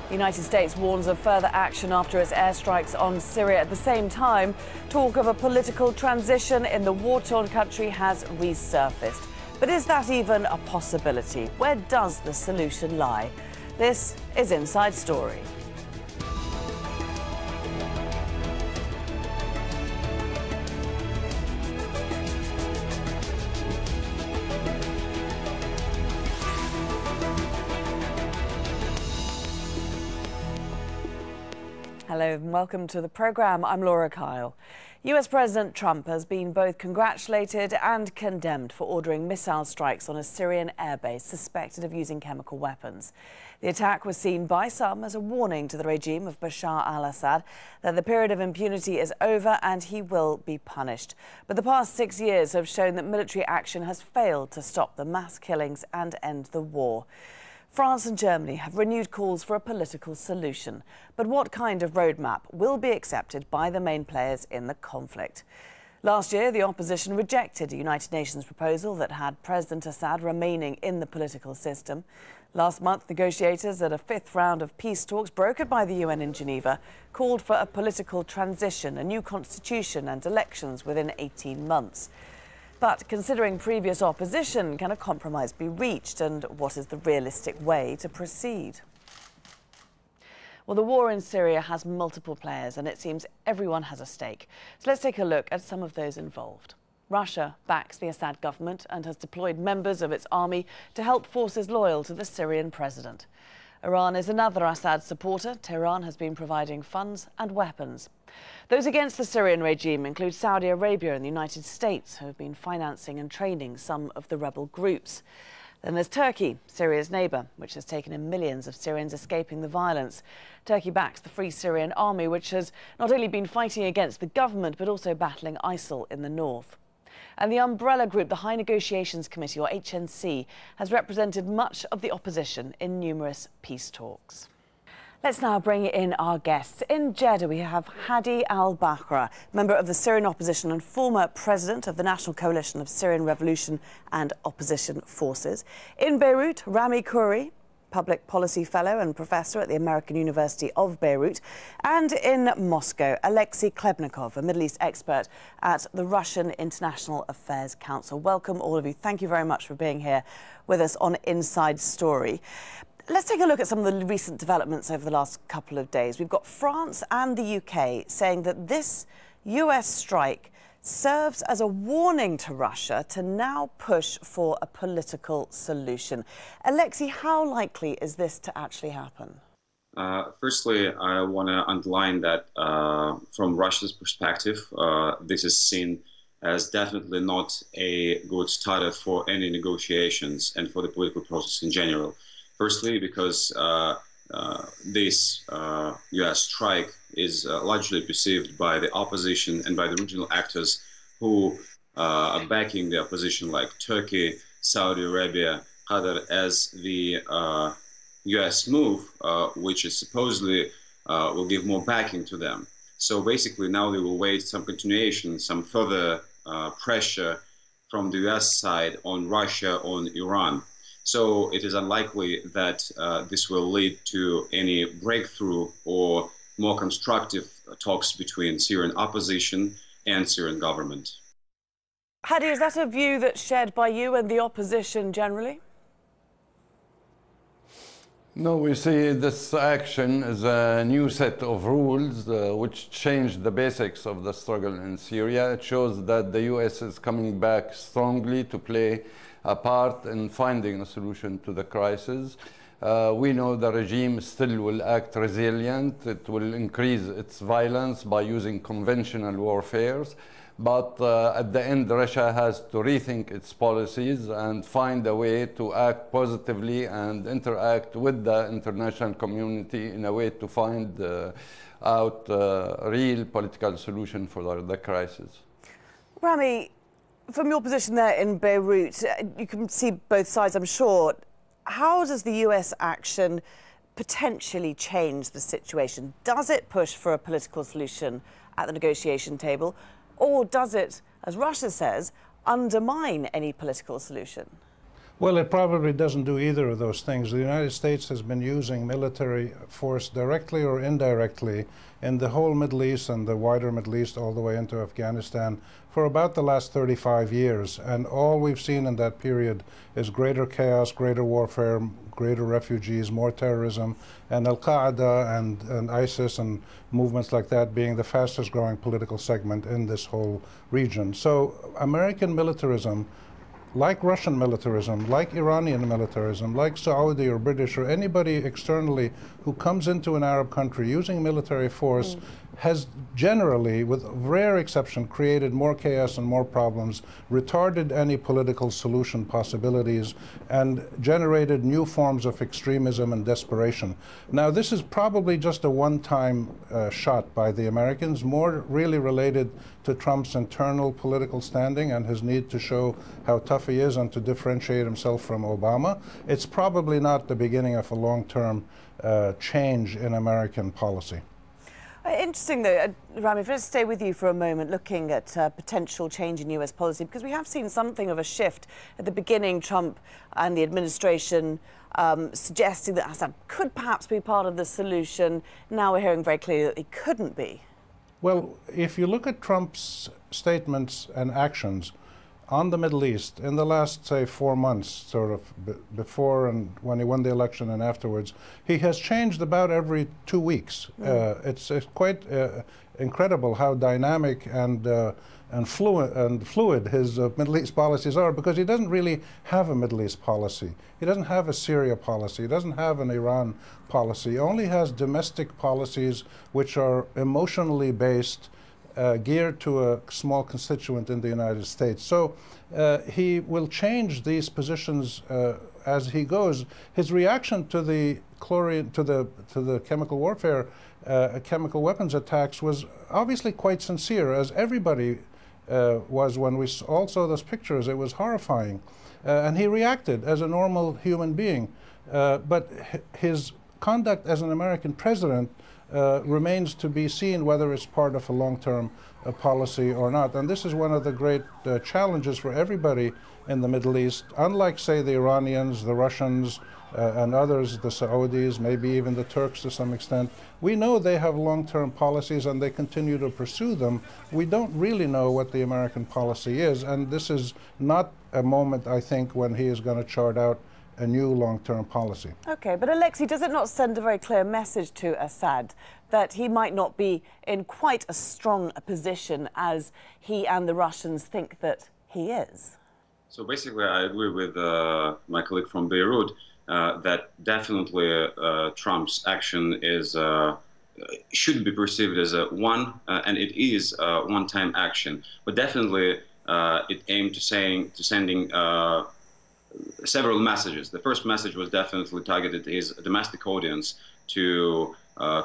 The United States warns of further action after its airstrikes on Syria. At the same time, talk of a political transition in the war-torn country has resurfaced. But is that even a possibility? Where does the solution lie? This is Inside Story. Hello and welcome to the programme. I'm Laura Kyle. US President Trump has been both congratulated and condemned for ordering missile strikes on a Syrian airbase suspected of using chemical weapons. The attack was seen by some as a warning to the regime of Bashar al-Assad that the period of impunity is over and he will be punished. But the past 6 years have shown that military action has failed to stop the mass killings and end the war. France and Germany have renewed calls for a political solution. But what kind of roadmap will be accepted by the main players in the conflict? Last year, the opposition rejected a United Nations proposal that had President Assad remaining in the political system. Last month, negotiators at a fifth round of peace talks brokered by the UN in Geneva called for a political transition, a new constitution and elections within 18 months. But considering previous opposition, can a compromise be reached, and what is the realistic way to proceed? Well, the war in Syria has multiple players and it seems everyone has a stake. So let's take a look at some of those involved. Russia backs the Assad government and has deployed members of its army to help forces loyal to the Syrian president. Iran is another Assad supporter. Tehran has been providing funds and weapons. Those against the Syrian regime include Saudi Arabia and the United States, who have been financing and training some of the rebel groups. Then there's Turkey, Syria's neighbour, which has taken in millions of Syrians escaping the violence. Turkey backs the Free Syrian Army, which has not only been fighting against the government, but also battling ISIL in the north. And the umbrella group, the High Negotiations Committee, or HNC, has represented much of the opposition in numerous peace talks. Let's now bring in our guests. In Jeddah, we have Hadi al-Bakra, member of the Syrian opposition and former president of the National Coalition of Syrian Revolution and Opposition Forces. In Beirut, Rami Khouri, public policy fellow and professor at the American University of Beirut. And in Moscow, Alexei Klebnikov, a Middle East expert at the Russian International Affairs Council. Welcome, all of you. Thank you very much for being here with us on Inside Story. Let's take a look at some of the recent developments over the last couple of days. We've got France and the UK saying that this US strike serves as a warning to Russia to now push for a political solution. Alexei, how likely is this to actually happen? Firstly, I want to underline that from Russia's perspective, this is seen as definitely not a good start for any negotiations and for the political process in general. Firstly, because this US strike is largely perceived by the opposition and by the regional actors who are backing the opposition, like Turkey, Saudi Arabia, Qatar, as the US move, which is supposedly will give more backing to them. So basically now they will wait some continuation, some further pressure from the US side on Russia, on Iran. So it is unlikely that this will lead to any breakthrough or more constructive talks between Syrian opposition and Syrian government. Hadi, is that a view that's shared by you and the opposition generally? No, we see this action as a new set of rules which change the basics of the struggle in Syria. It shows that the US is coming back strongly to play a part in finding a solution to the crisis. We know the regime still will act resilient. It will increase its violence by using conventional warfares. But at the end, Russia has to rethink its policies and find a way to act positively and interact with the international community in a way to find out a real political solution for the crisis. Rami, from your position there in Beirut, you can see both sides, I'm sure. How does the US action potentially change the situation? Does it push for a political solution at the negotiation table? Or does it, as Russia says, undermine any political solution? Well, it probably doesn't do either of those things. The United States has been using military force directly or indirectly in the whole Middle East and the wider Middle East all the way into Afghanistan for about the last 35 years. And all we've seen in that period is greater chaos, greater warfare, greater refugees, more terrorism, and al-Qaeda and ISIS and movements like that being the fastest growing political segment in this whole region. So American militarism, like Russian militarism, like Iranian militarism, like Saudi or British or anybody externally who comes into an Arab country using military force has generally, with rare exception, created more chaos and more problems, retarded any political solution possibilities, and generated new forms of extremism and desperation. Now, this is probably just a one-time shot by the Americans, more really related to Trump's internal political standing and his need to show how tough he is and to differentiate himself from Obama. It's probably not the beginning of a long-term change in American policy. Interesting, though, Rami, if I just stay with you for a moment, looking at potential change in US policy, because we have seen something of a shift. At the beginning, Trump and the administration suggesting that Assad could perhaps be part of the solution. Now we're hearing very clearly that he couldn't be. Well, if you look at Trump's statements and actions on the Middle East in the last, say, 4 months, sort of before and when he won the election and afterwards, he has changed about every 2 weeks. It's quite incredible how dynamic and fluid his Middle East policies are, because he doesn't really have a Middle East policy. He doesn't have a Syria policy. He doesn't have an Iran policy. He only has domestic policies which are emotionally based, geared to a small constituent in the United States. So he will change these positions as he goes. His reaction to the chemical warfare, chemical weapons attacks was obviously quite sincere, as everybody was when we all saw those pictures. It was horrifying. And he reacted as a normal human being. But his conduct as an American president remains to be seen, whether it's part of a long-term policy or not. And this is one of the great challenges for everybody in the Middle East. Unlike, say, the Iranians, the Russians, and others, the Saudis, maybe even the Turks to some extent, we know they have long-term policies and they continue to pursue them. We don't really know what the American policy is, and this is not a moment, I think, when he is going to chart out a new long-term policy. Okay, but Alexei, does it not send a very clear message to Assad that he might not be in quite as strong a position as he and the Russians think that he is? So basically, I agree with my colleague from Beirut that definitely Trump's action is should be perceived as and it is a one-time action, but definitely it aimed to sending several messages. The first message was definitely targeted at his domestic audience to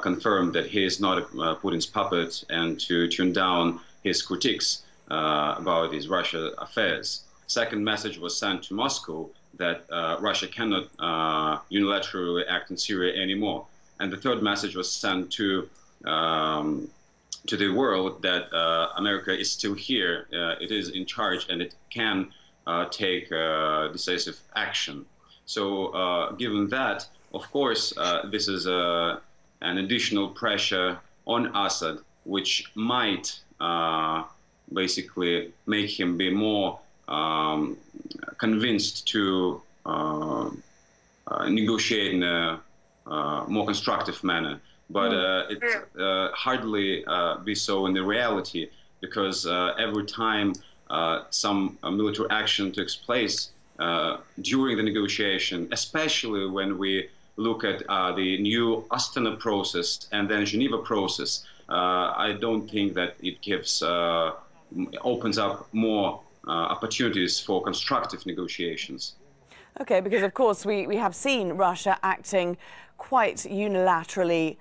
confirm that he is not Putin's puppet and to tune down his critiques about his Russia affairs. Second message was sent to Moscow that Russia cannot unilaterally act in Syria anymore. And the third message was sent to the world that America is still here, it is in charge, and it can take decisive action. So given that, of course, this is an additional pressure on Assad, which might basically make him be more convinced to negotiate in a more constructive manner. But it hardly be so in the reality, because every time some military action takes place during the negotiation, especially when we look at the new Astana process and then Geneva process, I don't think that it gives opens up more opportunities for constructive negotiations. Okay, because of course we have seen Russia acting quite unilaterally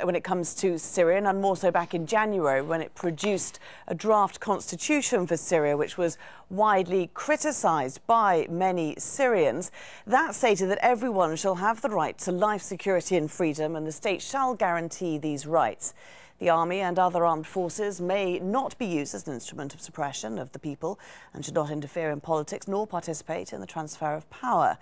when it comes to Syria, and more so back in January when it produced a draft constitution for Syria, which was widely criticised by many Syrians. That stated that everyone shall have the right to life, security and freedom, and the state shall guarantee these rights. The army and other armed forces may not be used as an instrument of suppression of the people and should not interfere in politics nor participate in the transfer of power.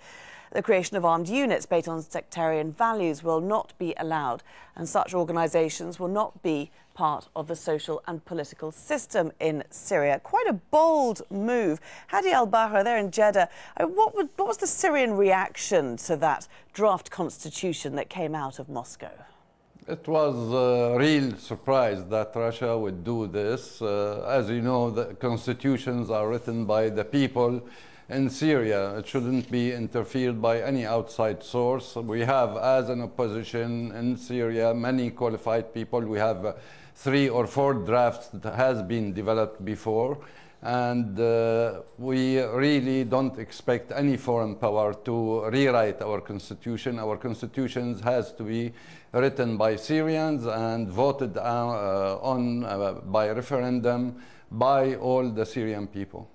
The creation of armed units based on sectarian values will not be allowed, and such organisations will not be part of the social and political system in Syria. Quite a bold move. Hadi al-Bahra there in Jeddah. What was the Syrian reaction to that draft constitution that came out of Moscow? It was a real surprise that Russia would do this. As you know, the constitutions are written by the people in Syria. It shouldn't be interfered by any outside source. We have, as an opposition in Syria, many qualified people. We have 3 or 4 drafts that has been developed before. And we really don't expect any foreign power to rewrite our constitution. Our constitution has to be written by Syrians and voted on by referendum by all the Syrian people.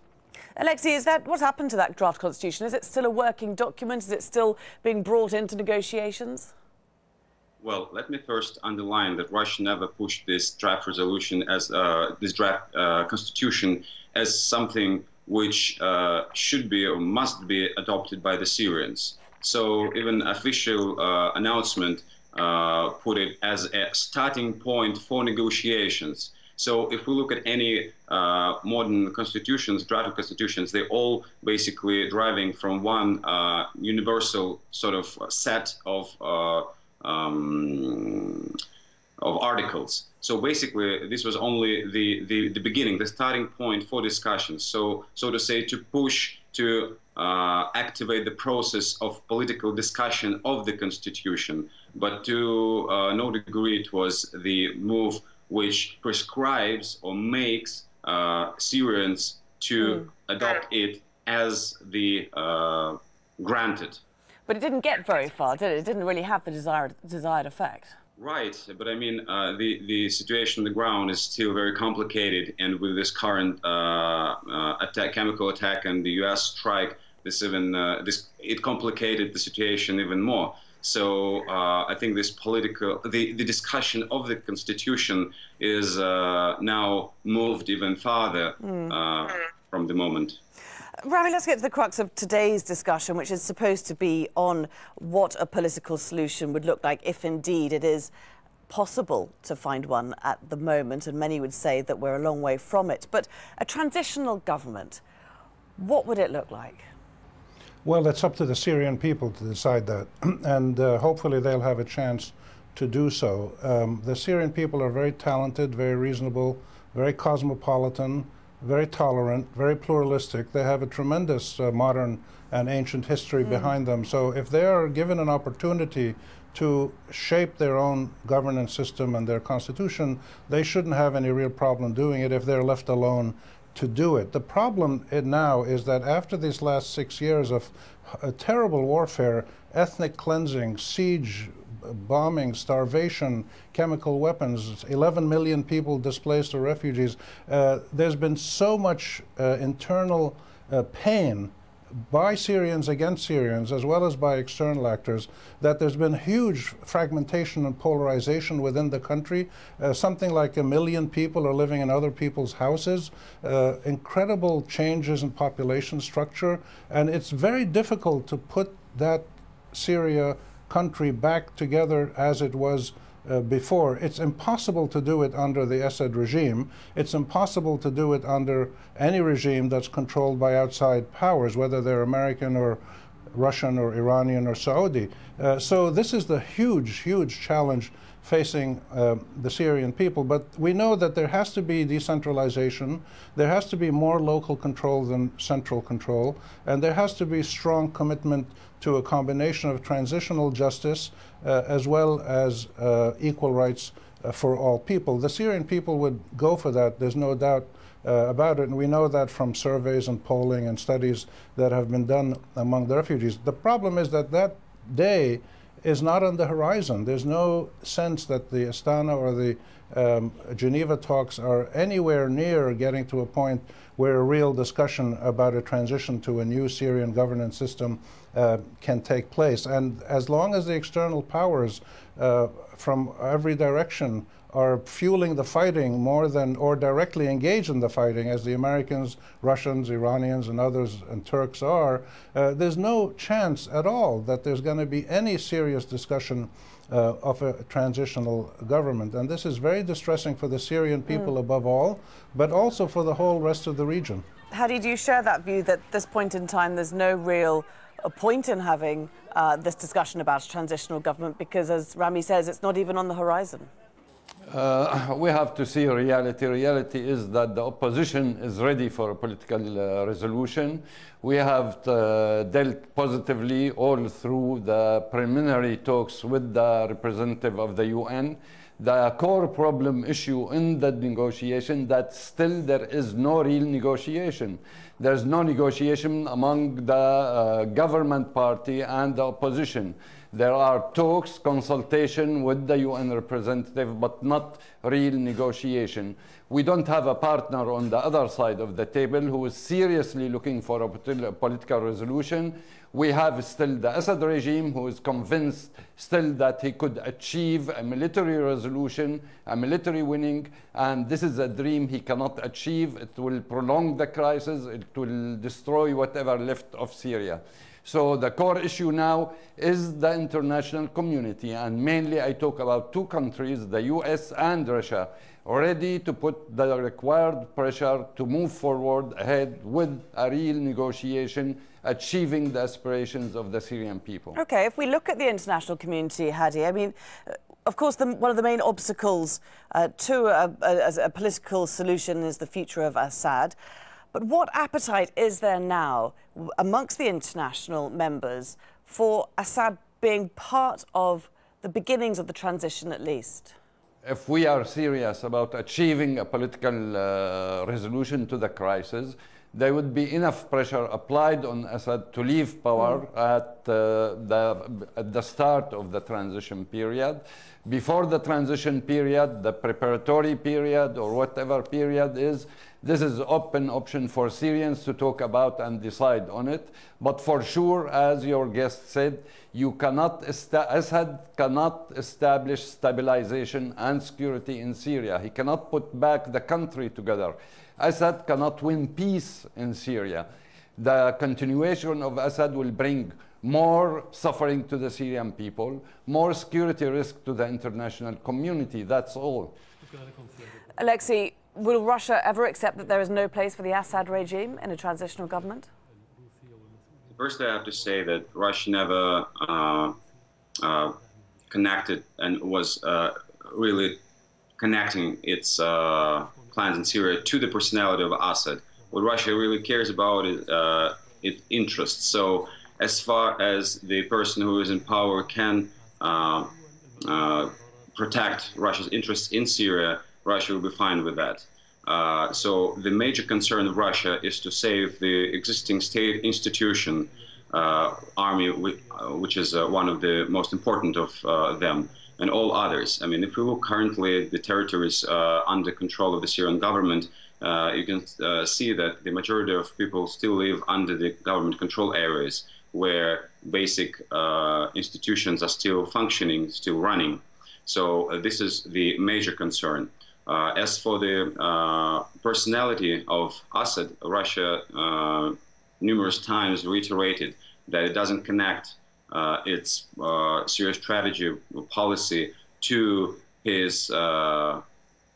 Alexei, what's happened to that draft constitution? Is it still a working document? Is it still being brought into negotiations? Well, let me first underline that Russia never pushed this draft resolution as this draft constitution as something which should be or must be adopted by the Syrians. So even official announcement put it as a starting point for negotiations. So if we look at any modern constitutions, draft constitutions, they're all basically deriving from one universal sort of set of articles. So basically, this was only the beginning, the starting point for discussions. So to say, to push to activate the process of political discussion of the constitution, but to no degree it was the move which prescribes or makes Syrians to adopt it as the granted. But it didn't get very far, did it? It didn't really have the desired effect. Right, but I mean, the situation on the ground is still very complicated, and with this current chemical attack and the U.S. strike, it complicated the situation even more. So I think this the discussion of the constitution is now moved even farther from the moment. Rami, let's get to the crux of today's discussion, which is supposed to be on what a political solution would look like if indeed it is possible to find one at the moment, and many would say that we're a long way from it. But a transitional government, what would it look like? Well, it's up to the Syrian people to decide that, and hopefully they'll have a chance to do so. The Syrian people are very talented, very reasonable, very cosmopolitan, very tolerant, very pluralistic. They have a tremendous modern and ancient history behind them. So if they are given an opportunity to shape their own governance system and their constitution, they shouldn't have any real problem doing it if they're left alone to do it. The problem now is that after these last 6 years of terrible warfare, ethnic cleansing, siege, bombing, starvation, chemical weapons, 11 million people displaced or refugees, there's been so much internal pain by Syrians against Syrians, as well as by external actors, that there's been huge fragmentation and polarization within the country. Something like 1 million people are living in other people's houses, incredible changes in population structure, and it's very difficult to put that Syria country back together as it was before. It's impossible to do it under the Assad regime. It's impossible to do it under any regime that's controlled by outside powers, whether they're American or Russian or Iranian or Saudi. So this is the huge, huge challenge facing the Syrian people. But we know that there has to be decentralization, there has to be more local control than central control, and there has to be strong commitment to a combination of transitional justice as well as equal rights for all people. The Syrian people would go for that, there's no doubt about it, and we know that from surveys and polling and studies that have been done among the refugees. The problem is that that day is not on the horizon. There's no sense that the Astana or the Geneva talks are anywhere near getting to a point where a real discussion about a transition to a new Syrian governance system can take place. And as long as the external powers from every direction are fueling the fighting more than, or directly engage in the fighting, as the Americans, Russians, Iranians, and others, and Turks are, there's no chance at all that there's going to be any serious discussion of a transitional government. And this is very distressing for the Syrian people above all, but also for the whole rest of the region. Hadi, do you share that view that at this point in time there's no real point in having this discussion about a transitional government because, as Rami says, it's not even on the horizon? We have to see reality. Reality is that the opposition is ready for a political resolution. We have dealt positively all through the preliminary talks with the representative of the UN. The core problem issue in the negotiation that still there is no real negotiation. There's no negotiation among the government party and the opposition. There are talks, consultation with the UN representative, but not real negotiation. We don't have a partner on the other side of the table who is seriously looking for a political resolution. We have still the Assad regime who is convinced still that he could achieve a military resolution, a military winning, and this is a dream he cannot achieve. It will prolong the crisis. It will destroy whatever left of Syria. So the core issue now is the international community, and mainly I talk about two countries, the US and Russia, ready to put the required pressure to move forward ahead with a real negotiation, achieving the aspirations of the Syrian people. Okay, if we look at the international community, Hadi, I mean, of course, one of the main obstacles to a political solution is the future of Assad. But what appetite is there now amongst the international members for Assad being part of the beginnings of the transition, at least? If we are serious about achieving a political resolution to the crisis, there would be enough pressure applied on Assad to leave power at the start of the transition period. Before the transition period, the preparatory period, or whatever period is, this is open option for Syrians to talk about and decide on it. But for sure, as your guest said, Assad cannot establish stabilization and security in Syria. He cannot put back the country together. Assad cannot win peace in Syria. The continuation of Assad will bring more suffering to the Syrian people, more security risk to the international community. That's all. Alexei, will Russia ever accept that there is no place for the Assad regime in a transitional government? Firstly, I have to say that Russia never connected and was really connecting its plans in Syria to the personality of Assad. What Russia really cares about is its interests. So as far as the person who is in power can protect Russia's interests in Syria, Russia will be fine with that. So the major concern of Russia is to save the existing state institution, army, which is one of the most important of them, and all others. I mean, if we look currently at the territories under control of the Syrian government, you can see that the majority of people still live under the government control areas where basic institutions are still functioning, still running. So this is the major concern. As for the personality of Assad, Russia numerous times reiterated that it doesn't connect its Syria strategy policy to his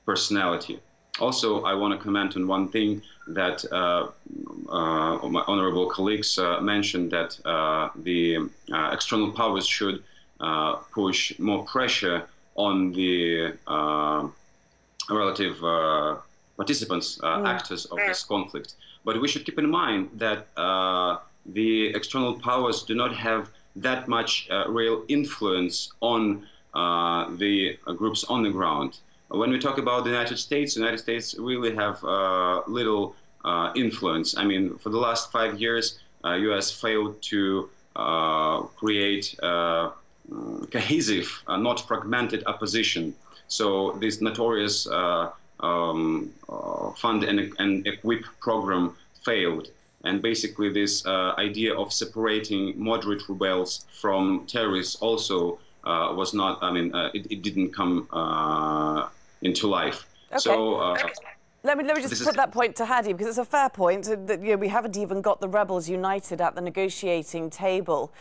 personality. Also, I want to comment on one thing that my honorable colleagues mentioned, that the external powers should push more pressure on the relative participants, actors of this conflict. But we should keep in mind that the external powers do not have that much real influence on the groups on the ground. When we talk about the United States really have little influence. I mean, for the last 5 years, US failed to create cohesive, not fragmented opposition. So this notorious fund and equip program failed. And basically this idea of separating moderate rebels from terrorists also was not, I mean, it didn't come into life. Okay. So let me just put that point to Hadi, because it's a fair point. That, you know, we haven't even got the rebels united at the negotiating table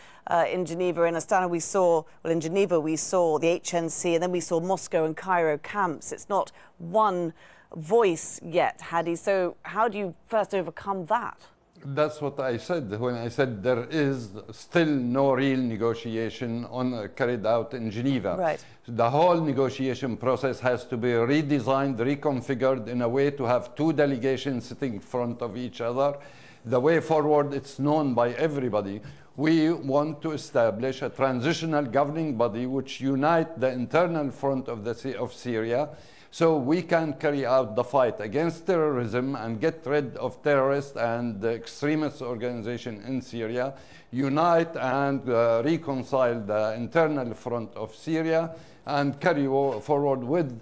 in Geneva. In Astana we saw, well, in Geneva we saw the HNC, and then we saw Moscow and Cairo camps. It's not one voice yet, Hadi. So how do you first overcome that? That's what I said when I said there is still no real negotiation carried out in Geneva. Right. The whole negotiation process has to be redesigned, reconfigured in a way to have two delegations sitting in front of each other. The way forward, it's known by everybody. We want to establish a transitional governing body which unite the internal front of Syria, so we can carry out the fight against terrorism and get rid of terrorists and the extremist organization in Syria, unite and reconcile the internal front of Syria, and carry forward with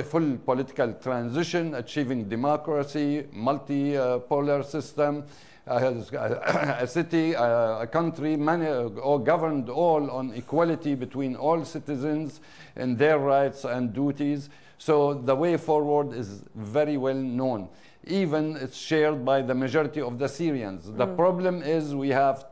full political transition, achieving democracy, multi-polar system, a city, a country governed all on equality between all citizens and their rights and duties. So the way forward is very well known. Even it's shared by the majority of the Syrians. The problem is we have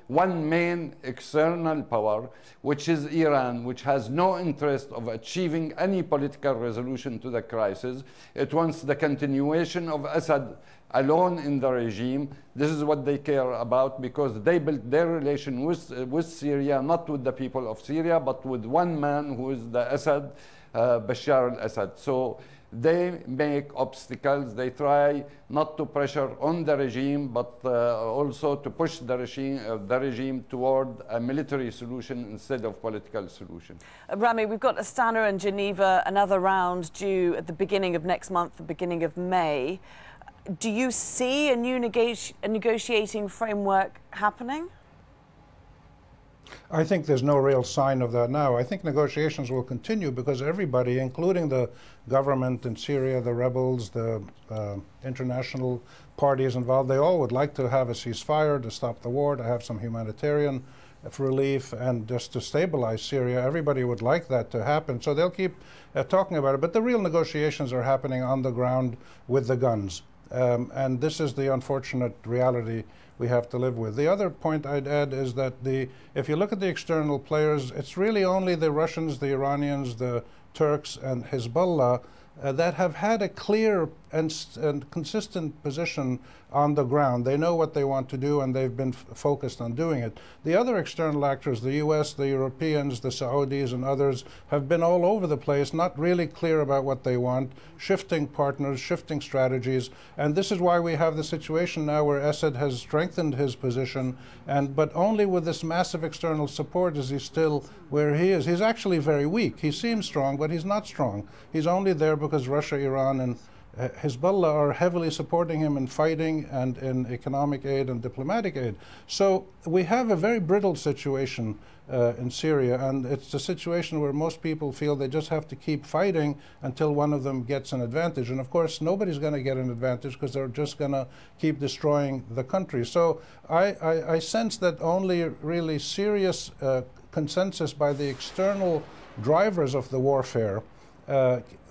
one main external power, which is Iran, which has no interest of achieving any political resolution to the crisis. It wants the continuation of Assad alone in the regime. This is what they care about, because they built their relation with Syria, not with the people of Syria, but with one man who is the Assad, Bashar al-Assad. So they make obstacles. They try not to pressure on the regime, but also to push the regime toward a military solution instead of political solution. Rami, we've got Astana and Geneva, another round due at the beginning of next month, the beginning of May. Do you see a new negotiating framework happening? I think there's no real sign of that now. I think negotiations will continue because everybody, including the government in Syria, the rebels, the international parties involved, they all would like to have a ceasefire to stop the war, to have some humanitarian relief, and just to stabilize Syria. Everybody would like that to happen. So they'll keep talking about it. But the real negotiations are happening on the ground with the guns. And this is the unfortunate reality we have to live with. The other point I'd add is that if you look at the external players, it's really only the Russians, the Iranians, the Turks, and Hezbollah that have had a clear and consistent position on the ground. They know what they want to do, and they've been focused on doing it. The other external actors, the US, the Europeans, the Saudis, and others, have been all over the place, not really clear about what they want, shifting partners, shifting strategies. And this is why we have the situation now where Assad has strengthened his position, but only with this massive external support is he still where he is. He's actually very weak. He seems strong, but he's not strong. He's only there because Russia, Iran, and Hezbollah are heavily supporting him in fighting and in economic aid and diplomatic aid. So we have a very brittle situation in Syria, and it's a situation where most people feel they just have to keep fighting until one of them gets an advantage. And of course, nobody's going to get an advantage because they're just going to keep destroying the country. So I sense that only really serious consensus by the external drivers of the warfare,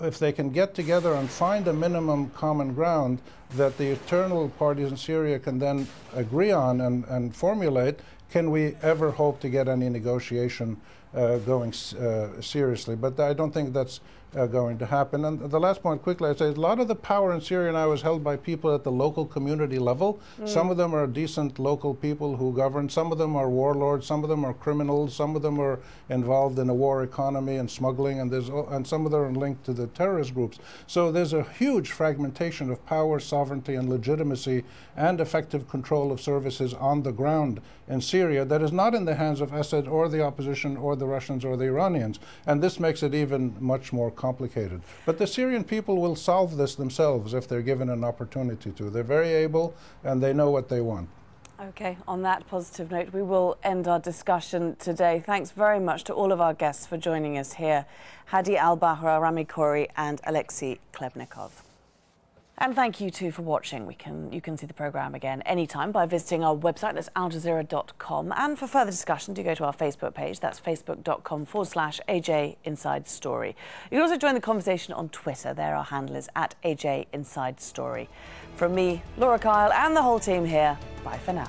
if they can get together and find a minimum common ground that the internal parties in Syria can then agree on and formulate, can we ever hope to get any negotiation going seriously? But I don't think that's going to happen. And the last point quickly, I'd say a lot of the power in Syria now is held by people at the local community level. Some of them are decent local people who govern. Some of them are warlords. Some of them are criminals. Some of them are involved in a war economy and smuggling, and some of them are linked to the terrorist groups. So there's a huge fragmentation of power, sovereignty, and legitimacy, and effective control of services on the ground in Syria that is not in the hands of Assad or the opposition or the Russians or the Iranians. And this makes it even much more complicated. But the Syrian people will solve this themselves if they're given an opportunity to. They're very able, and they know what they want. Okay, on that positive note, we will end our discussion today. Thanks very much to all of our guests for joining us here. Hadi al-Bahra, Rami Khoury, and Alexei Klebnikov. And thank you too for watching. You can see the programme again anytime by visiting our website, that's aljazeera.com. And for further discussion, do go to our Facebook page, that's facebook.com/AJ Inside Story. You can also join the conversation on Twitter. There our handle is @AJ Inside Story. From me, Laura Kyle, and the whole team here, bye for now.